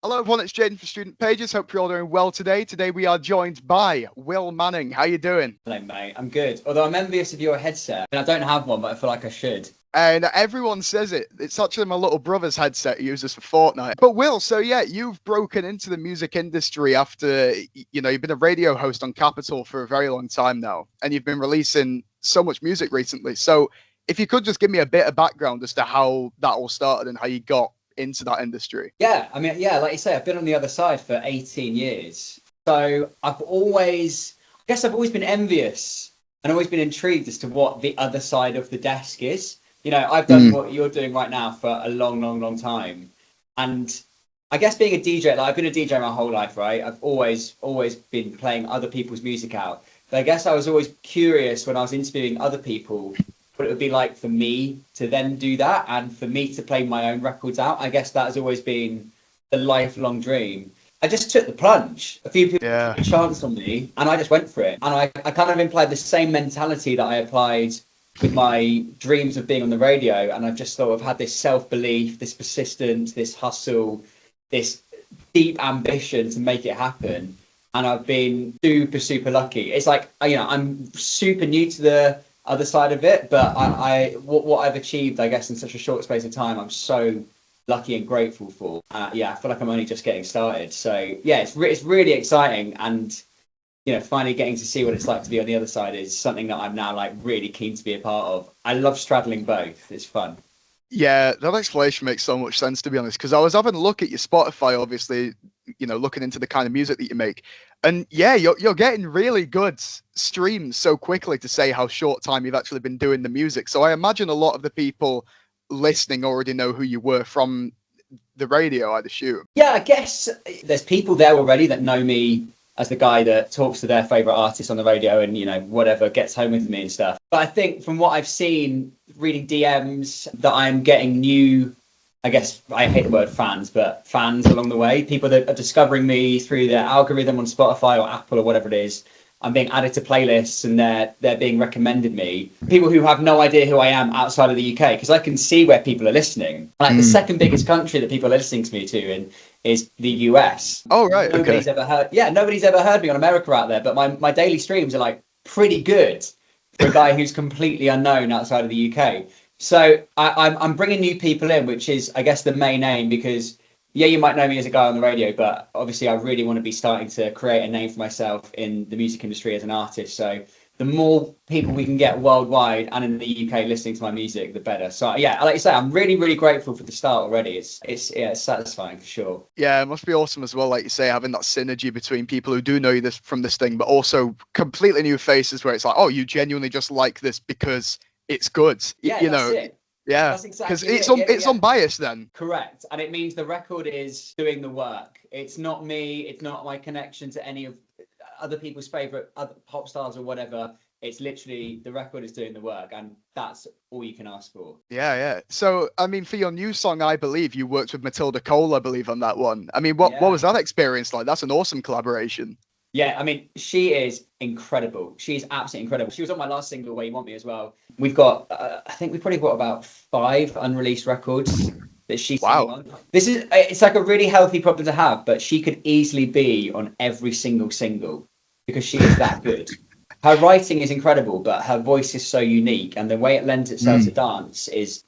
Hello everyone, it's Jaden for Student Pages. Hope you're all doing well today. Today we are joined by Will Manning. How you doing? Hello, mate. I'm good. Although I'm envious of your headset. I don't have one, but I feel like I should. And everyone says it. It's actually my little brother's headset he uses for Fortnite. But Will, so yeah, you've broken into the music industry after, you've been a radio host on Capital for a very long time now. And you've been releasing so much music recently. So if you could just give me a bit of background as to how that all started and how you got into that industry. Yeah, like you say, I've been on the other side for 18 years. So I've always been envious and always been intrigued as to what the other side of the desk is. I've done what you're doing right now for a long, long, long time. And I guess being a DJ, I've been a DJ my whole life, right? I've always been playing other people's music out. But I guess I was always curious when I was interviewing other people what it would be like for me to then do that and for me to play my own records out. I guess that has always been the lifelong dream. I just took the plunge. A few people took a chance on me and I just went for it. And I kind of implied the same mentality that I applied with my dreams of being on the radio. And I've just sort of had this self-belief, this persistence, this hustle, this deep ambition to make it happen. And I've been super, super lucky. It's like, I'm super new to the other side of it, but what I've achieved, I guess, in such a short space of time, I'm so lucky and grateful for. I feel like I'm only just getting started. So yeah, it's really exciting, and finally getting to see what it's like to be on the other side is something that I'm now really keen to be a part of. I love straddling both. It's fun. Yeah, that explanation makes so much sense, to be honest, because I was having a look at your Spotify, obviously, looking into the kind of music that you make. And yeah, you're getting really good streams so quickly to say how short time you've actually been doing the music. So I imagine a lot of the people listening already know who you were from the radio, I'd assume. Yeah, I guess there's people there already that know me as the guy that talks to their favorite artists on the radio and, whatever, gets home with me and stuff. But I think from what I've seen, reading DMs, that I'm getting new, I guess I hate the word fans, but fans along the way, people that are discovering me through their algorithm on Spotify or Apple or whatever it is. I'm being added to playlists and they're being recommended me. People who have no idea who I am outside of the UK, because I can see where people are listening. The second biggest country that people are listening to me to is the US. Oh, right. Nobody's ever heard me on America out there, but my daily streams are pretty good for a guy who's completely unknown outside of the UK. So I'm bringing new people in, which is, I guess, the main aim, because yeah, you might know me as a guy on the radio, but obviously I really want to be starting to create a name for myself in the music industry as an artist. So the more people we can get worldwide and in the UK listening to my music, the better. So yeah, like you say, I'm really, really grateful for the start already. It's satisfying for sure. Yeah, it must be awesome as well, like you say, having that synergy between people who do know you from this thing, but also completely new faces where it's like, oh, you genuinely just like this because it's good. Yeah, that's it. Yeah, that's exactly because it's unbiased then. Correct. And it means the record is doing the work. It's not me. It's not my connection to any of other people's favorite other pop stars or whatever. It's literally the record is doing the work, and that's all you can ask for. Yeah. So, I mean, for your new song, I believe you worked with Matilda Cole, I believe, on that one. I mean, what was that experience like? That's an awesome collaboration. Yeah, I mean, she is incredible. She's absolutely incredible. She was on my last single, Where You Want Me, as well. We've got, I think we've probably got about 5 unreleased records that she's on. It's like a really healthy problem to have, but she could easily be on every single single because she is that good. Her writing is incredible, but her voice is so unique, and the way it lends itself to dance is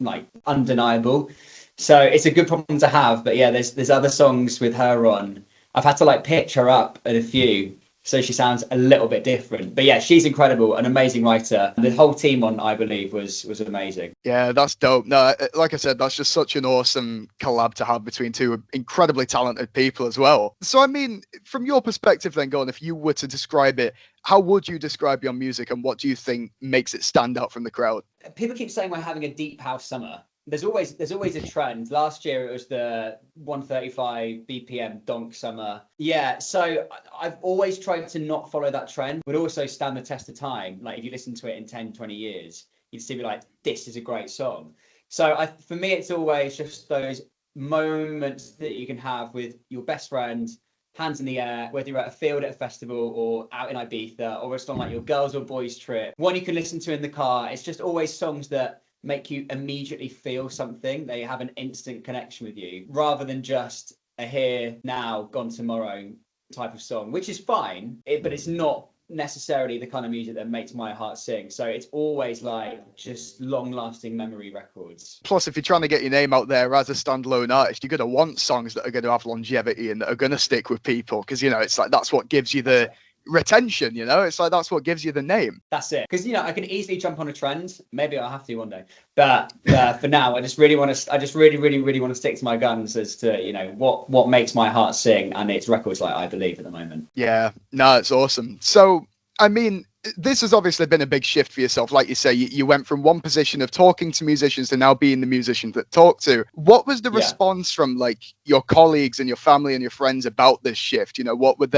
undeniable. So it's a good problem to have. But yeah, there's other songs with her on. I've had to pitch her up at a few, so she sounds a little bit different. But yeah, she's incredible, an amazing writer. The whole team on, I believe, was amazing. Yeah, that's dope. No, like I said, that's just such an awesome collab to have between two incredibly talented people as well. So, I mean, from your perspective then, Gordon, if you were to describe it, how would you describe your music and what do you think makes it stand out from the crowd? People keep saying we're having a deep house summer. There's always a trend. Last year it was the 135 BPM donk summer. Yeah, so I've always tried to not follow that trend, but also stand the test of time. If you listen to it in 10, 20 years, you'd still be like, this is a great song. So for me, it's always just those moments that you can have with your best friend, hands in the air, whether you're at a field at a festival or out in Ibiza, or it's on your girls or boys trip. One you can listen to in the car. It's just always songs that make you immediately feel something. They have an instant connection with you rather than just a here now, gone tomorrow type of song, which is fine, but it's not necessarily the kind of music that makes my heart sing. So it's always like just long lasting memory records. Plus, if you're trying to get your name out there as a standalone artist, you're going to want songs that are going to have longevity and that are going to stick with people, because, you know, it's like that's what gives you the retention, you know, it's like that's what gives you the name. That's it. Because, you know, I can easily jump on a trend. Maybe I'll have to one day, but for now I just really want to want to stick to my guns as to, you know, what makes my heart sing, and it's records like I Believe at the moment. Yeah, no, it's awesome. So I mean, this has obviously been a big shift for yourself. Like you say, you went from one position of talking to musicians to now being the musician that talk to. What was the response from like your colleagues and your family and your friends about this shift? You know, what did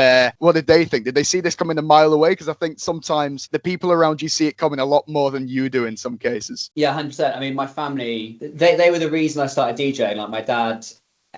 they think? Did they see this coming a mile away? Because I think sometimes the people around you see it coming a lot more than you do in some cases. Yeah, 100%. I mean, my family, they were the reason I started DJing. Like my dad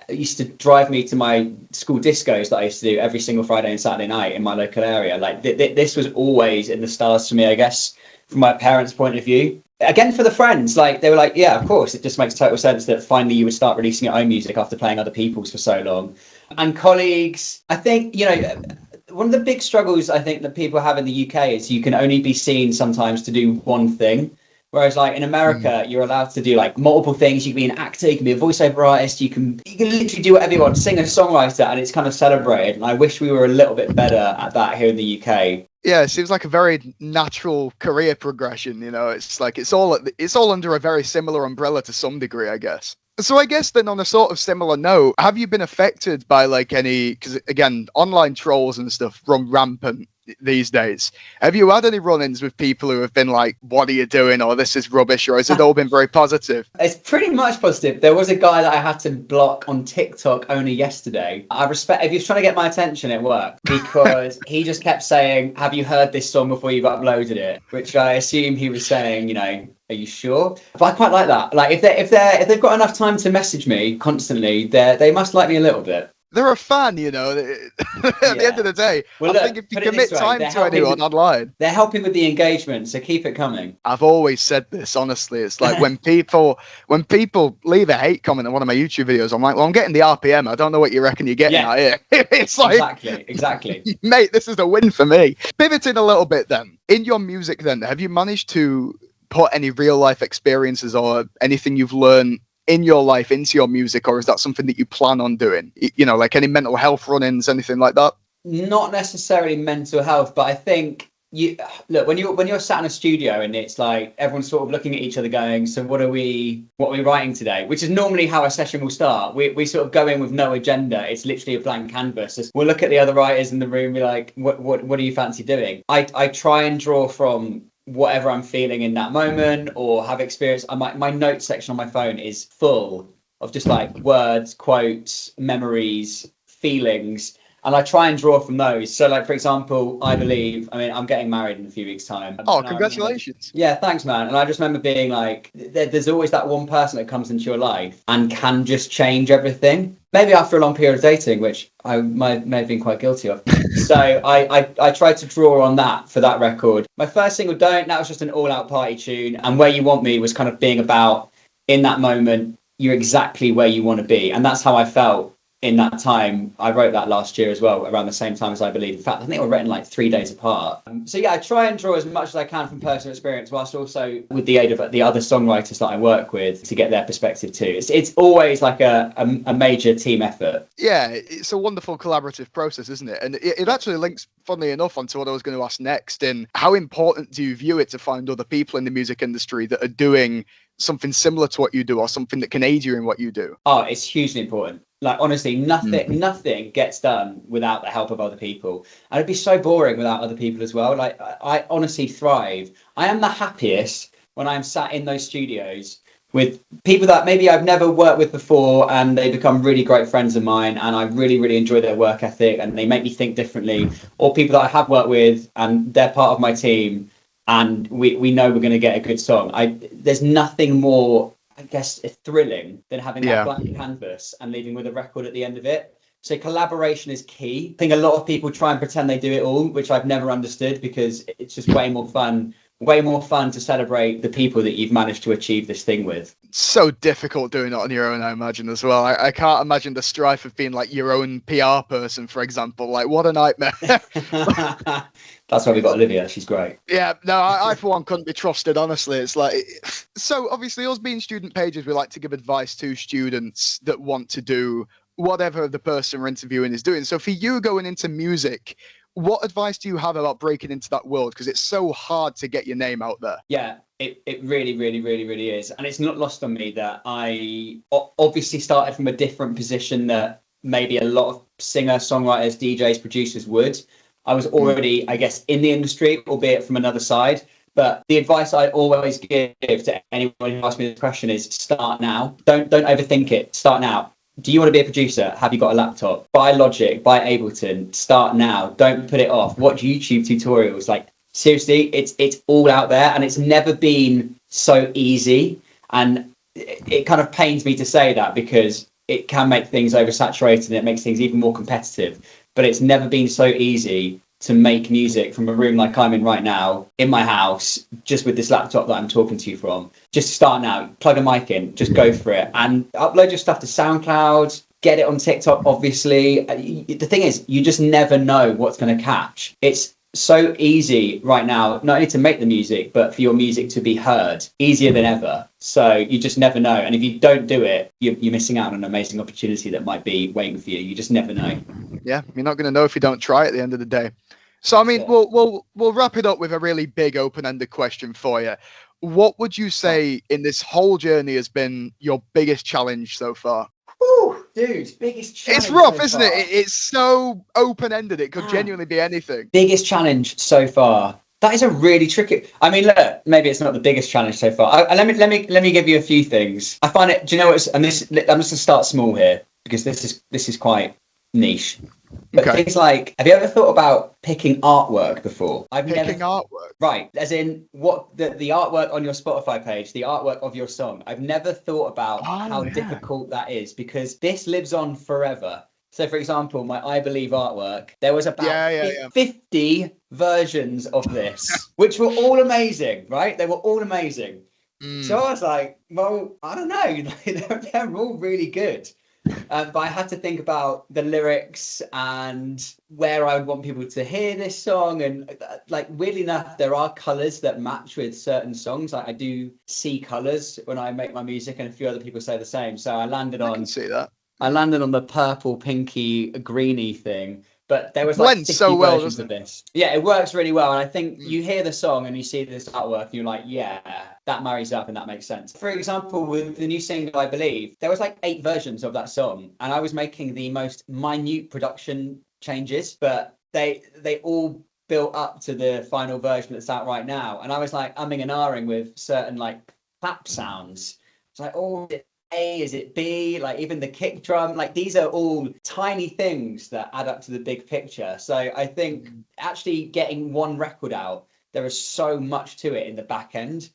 used to drive me to my school discos that I used to do every single Friday and Saturday night in my local area. Like this was always in the stars for me, I guess, from my parents' point of view. Again, for the friends, like they were like, yeah, of course, it just makes total sense that finally you would start releasing your own music after playing other people's for so long. And colleagues, I think, you know, one of the big struggles I think that people have in the UK is you can only be seen sometimes to do one thing. Whereas like in America, you're allowed to do like multiple things. You can be an actor, you can be a voiceover artist, you can literally do whatever you want, sing a songwriter, and it's kind of celebrated. And I wish we were a little bit better at that here in the UK. Yeah, it seems like a very natural career progression. You know, it's like it's all under a very similar umbrella to some degree, I guess. So I guess then on a sort of similar note, have you been affected by like any, because again, online trolls and stuff run rampant these days. Have you had any run-ins with people who have been like, what are you doing? Or this is rubbish? Or has it all been very positive? It's pretty much positive. There was a guy that I had to block on TikTok only yesterday. If he was trying to get my attention, it worked, because he just kept saying, have you heard this song before you've uploaded it? Which I assume he was saying, you know, are you sure? But I quite like that. Like if they've got enough time to message me constantly, they must like me a little bit. They're a fan, you know, at the end of the day. Well, I think if you commit time to anyone online, they're helping with the engagement, so keep it coming. I've always said this, honestly. It's like when people leave a hate comment on one of my YouTube videos, I'm like, well, I'm getting the RPM. I don't know what you reckon you're getting out here. It's like, exactly. Mate, this is a win for me. Pivoting a little bit then, in your music then, have you managed to put any real life experiences or anything you've learned in your life into your music, or is that something that you plan on doing? You know, like any mental health run-ins, anything like that? Not necessarily mental health, but I think when you're sat in a studio and it's like everyone's sort of looking at each other going, so what are we writing today? Which is normally how a session will start. We sort of go in with no agenda. It's literally a blank canvas. We'll look at the other writers in the room and be like, what do you fancy doing? I try and draw from whatever I'm feeling in that moment or have experienced. My notes section on my phone is full of just like words, quotes, memories, feelings, and I try and draw from those. So like, for example, I Believe, I mean, I'm getting married in a few weeks' time. Oh, congratulations. Yeah, thanks, man. And I just remember being like, there's always that one person that comes into your life and can just change everything. Maybe after a long period of dating, which I may have been quite guilty of. So I tried to draw on that for that record. My first single, Don't, that was just an all-out party tune. And Where You Want Me was kind of being about, in that moment, you're exactly where you want to be. And that's how I felt in that time. I wrote that last year as well, around the same time as I Believe. In fact, I think they were written like 3 days apart. So yeah, I try and draw as much as I can from personal experience, whilst also with the aid of the other songwriters that I work with to get their perspective too. It's always like a major team effort. Yeah, it's a wonderful collaborative process, isn't it? And it actually links, funnily enough, onto what I was going to ask next. In how important do you view it to find other people in the music industry that are doing something similar to what you do, or something that can aid you in what you do? Oh, it's hugely important. Like, honestly, nothing gets done without the help of other people. And it'd be so boring without other people as well. Like, I honestly thrive. I am the happiest when I'm sat in those studios with people that maybe I've never worked with before, and they become really great friends of mine, and I really, really enjoy their work ethic, and they make me think differently. Or people that I have worked with, and they're part of my team, and we know we're going to get a good song. There's nothing more, I guess, thrilling than having that blank canvas and leaving with a record at the end of it. So collaboration is key. I think a lot of people try and pretend they do it all, which I've never understood, because it's just way more fun way more fun to celebrate the people that you've managed to achieve this thing with. So difficult doing it on your own, I imagine, as well. I can't imagine the strife of being like your own PR person, for example. Like, what a nightmare. That's why we got Olivia. She's great. Yeah, no, I for one couldn't be trusted, honestly. It's like, so obviously us being student pages, we like to give advice to students that want to do whatever the person we're interviewing is doing. So for you going into music, what advice do you have about breaking into that world? Because it's so hard to get your name out there. Yeah, it really, really, really, really is. And it's not lost on me that I obviously started from a different position that maybe a lot of singer, songwriters, DJs, producers would. I was already, I guess, in the industry, albeit from another side. But the advice I always give to anyone who asks me this question is start now. Don't overthink it. Start now. Do you want to be a producer? Have you got a laptop? Buy Logic, buy Ableton. Start now. Don't put it off. Watch YouTube tutorials. Like, seriously, it's all out there, and it's never been so easy. And it kind of pains me to say that, because it can make things oversaturated and it makes things even more competitive. But it's never been so easy to make music from a room like I'm in right now, in my house, just with this laptop that I'm talking to you from. Just start now, plug a mic in, just go for it, and upload your stuff to SoundCloud, get it on TikTok, obviously. The thing is, you just never know what's going to catch. It's so easy right now, not only to make the music, but for your music to be heard, easier than ever. So you just never know. And if you don't do it, you're missing out on an amazing opportunity that might be waiting for you. You just never know. Yeah, you're not going to know if you don't try at the end of the day. So, I mean, we'll wrap it up with a really big open-ended question for you. What would you say in this whole journey has been your biggest challenge so far? Ooh, dude, biggest challenge. It's rough, so isn't far. it? It's so open-ended. It could genuinely be anything. Biggest challenge so far. That is a really tricky. I mean, look, maybe it's not the biggest challenge so far. Let me give you a few things. I find it. Do you know what? And this, I'm just gonna start small here, because this is quite niche. But things like, have you ever thought about picking artwork before? Picking artwork? Right, as in what the artwork on your Spotify page, the artwork of your song. I've never thought about how difficult that is, because this lives on forever. So, for example, my I Believe artwork, there was about 50 versions of this, which were all amazing, right? They were all amazing. So I was like, well, I don't know. They're all really good. But I had to think about the lyrics and where I would want people to hear this song. And like, weirdly enough, there are colours that match with certain songs. Like, I do see colours when I make my music, and a few other people say the same. So I can see that. I landed on the purple, pinky, greeny thing. But there was like 50 so well, versions of this. Yeah, it works really well. And I think you hear the song and you see this artwork and you're like, yeah, that marries up and that makes sense. For example, with the new single, I Believe, there was like 8 versions of that song. And I was making the most minute production changes, but they all built up to the final version that's out right now. And I was like umming and ahhing with certain like clap sounds. It's like, oh, A, is it B? Like even the kick drum, like these are all tiny things that add up to the big picture. So I think actually getting one record out, there is so much to it in the back end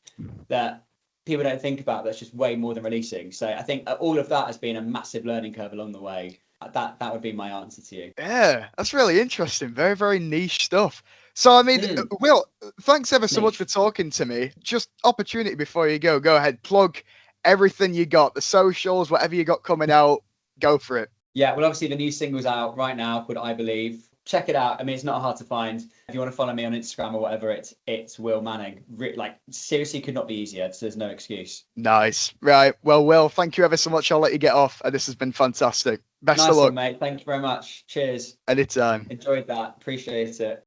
that people don't think about. That's just way more than releasing. So I think all of that has been a massive learning curve along the way. That would be my answer to you. Yeah, that's really interesting. Very, very niche stuff. So, I mean, Will, thanks ever so much for talking to me. Just opportunity before you go ahead, plug everything you got, the socials, whatever you got coming out, go for it. Yeah, well, obviously the new single's out right now called I Believe. Check it out. I mean, it's not hard to find. If you want to follow me on Instagram or whatever, it's Will Manning. Like, seriously, could not be easier. So there's no excuse. Nice. Right. Well, Will, thank you ever so much. I'll let you get off. This has been fantastic. Best of luck, mate. Thank you very much. Cheers. Anytime. Enjoyed that. Appreciate it.